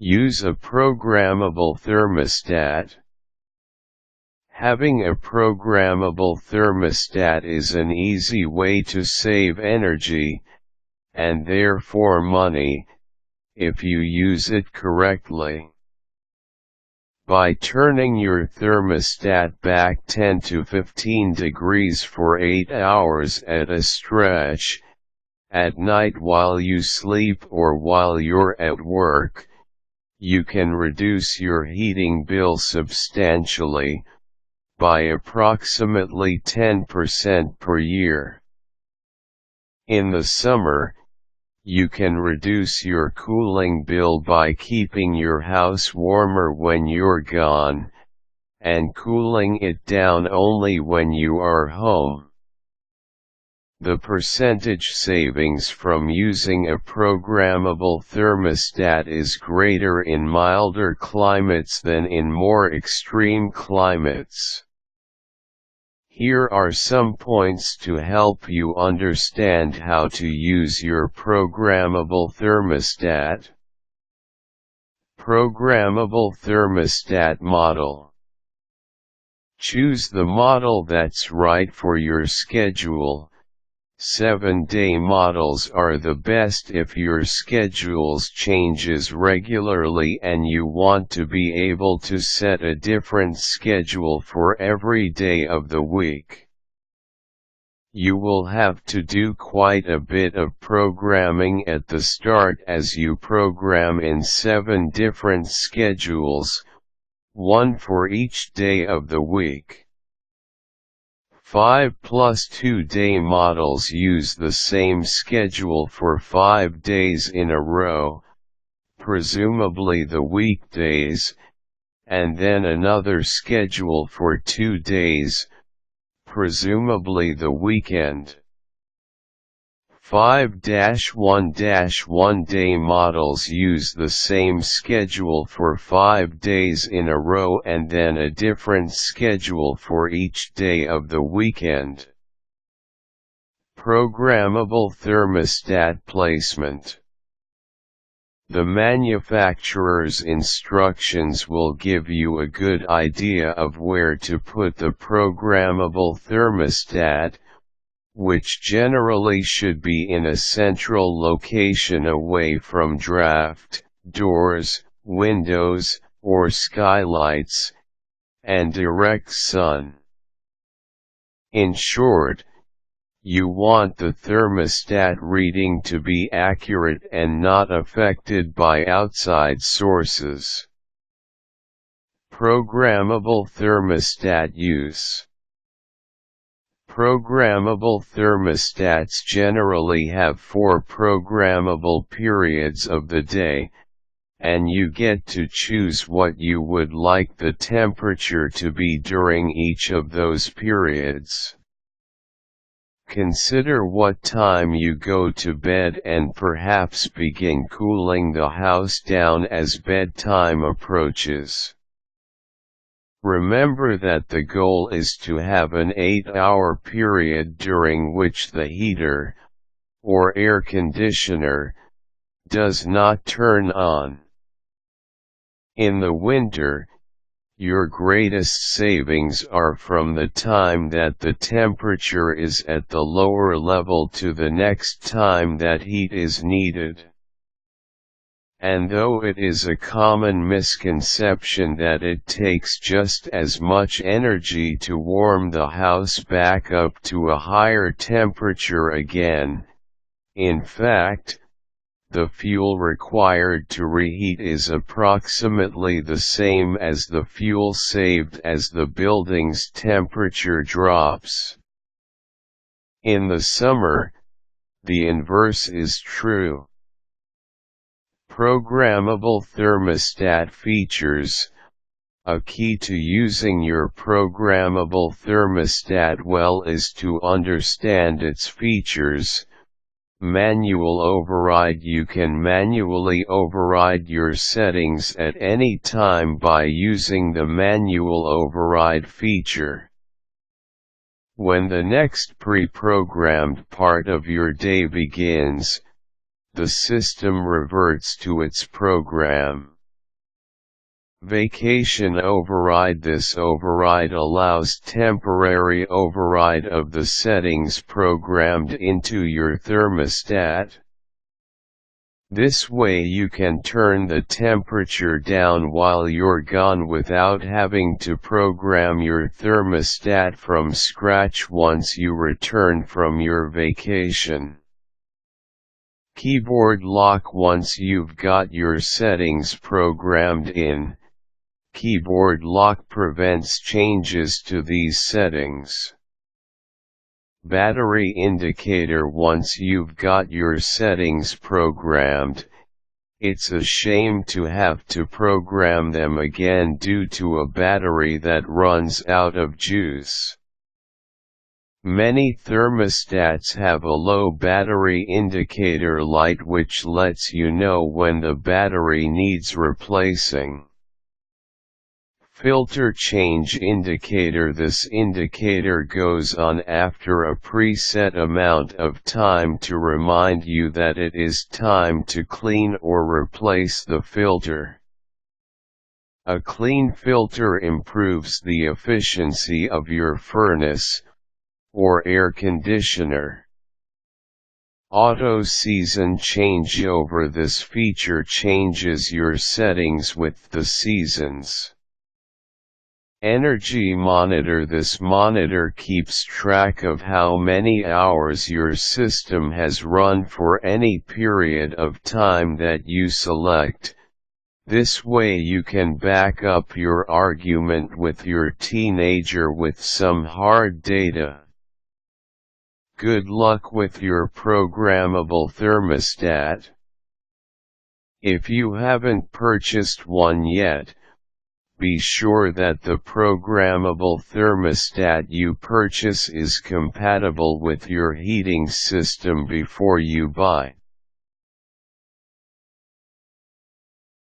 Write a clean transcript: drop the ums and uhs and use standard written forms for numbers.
Use a programmable thermostat. Having a programmable thermostat is an easy way to save energy, and therefore money, if you use it correctly. By turning your thermostat back 10 to 15 degrees for 8 hours at a stretch, at night while you sleep or while you're at work, you can reduce your heating bill substantially, by approximately 10% per year. In the summer, you can reduce your cooling bill by keeping your house warmer when you're gone, and cooling it down only when you are home. The percentage savings from using a programmable thermostat is greater in milder climates than in more extreme climates. Here are some points to help you understand how to use your programmable thermostat. Programmable Thermostat Model. Choose the model that's right for your schedule. 7-day models are the best if your schedules changes regularly and you want to be able to set a different schedule for every day of the week. You will have to do quite a bit of programming at the start as you program in 7 different schedules, one for each day of the week. 5+2-day models use the same schedule for 5 days in a row, presumably the weekdays, and then another schedule for 2 days, presumably the weekend. 5-1-1-day models use the same schedule for 5 days in a row and then a different schedule for each day of the weekend. Programmable Thermostat Placement. The manufacturer's instructions will give you a good idea of where to put the programmable thermostat, which generally should be in a central location away from draft, doors, windows, or skylights, and direct sun. In short, you want the thermostat reading to be accurate and not affected by outside sources. Programmable thermostat use. Programmable thermostats generally have 4 programmable periods of the day, and you get to choose what you would like the temperature to be during each of those periods. Consider what time you go to bed and perhaps begin cooling the house down as bedtime approaches. Remember that the goal is to have an 8-hour period during which the heater, or air conditioner, does not turn on. In the winter, your greatest savings are from the time that the temperature is at the lower level to the next time that heat is needed. And though it is a common misconception that it takes just as much energy to warm the house back up to a higher temperature again, in fact, the fuel required to reheat is approximately the same as the fuel saved as the building's temperature drops. In the summer, the inverse is true. Programmable thermostat features. A key to using your programmable thermostat well is to understand its features. Manual override. You can manually override your settings at any time by using the manual override feature. When the next pre-programmed part of your day begins, the system reverts to its program. Vacation override. This override allows temporary override of the settings programmed into your thermostat. This way you can turn the temperature down while you're gone without having to program your thermostat from scratch once you return from your vacation. Keyboard lock. Once you've got your settings programmed in, keyboard lock prevents changes to these settings. Battery indicator. Once you've got your settings programmed, it's a shame to have to program them again due to a battery that runs out of juice. Many thermostats have a low battery indicator light which lets you know when the battery needs replacing. Filter change indicator. This indicator goes on after a preset amount of time to remind you that it is time to clean or replace the filter. A clean filter improves the efficiency of your furnace or air conditioner. Auto season changeover. This feature changes your settings with the seasons. Energy monitor. This monitor keeps track of how many hours your system has run for any period of time that you select. This way you can back up your argument with your teenager with some hard data. Good luck with your programmable thermostat. If you haven't purchased one yet, be sure that the programmable thermostat you purchase is compatible with your heating system before you buy.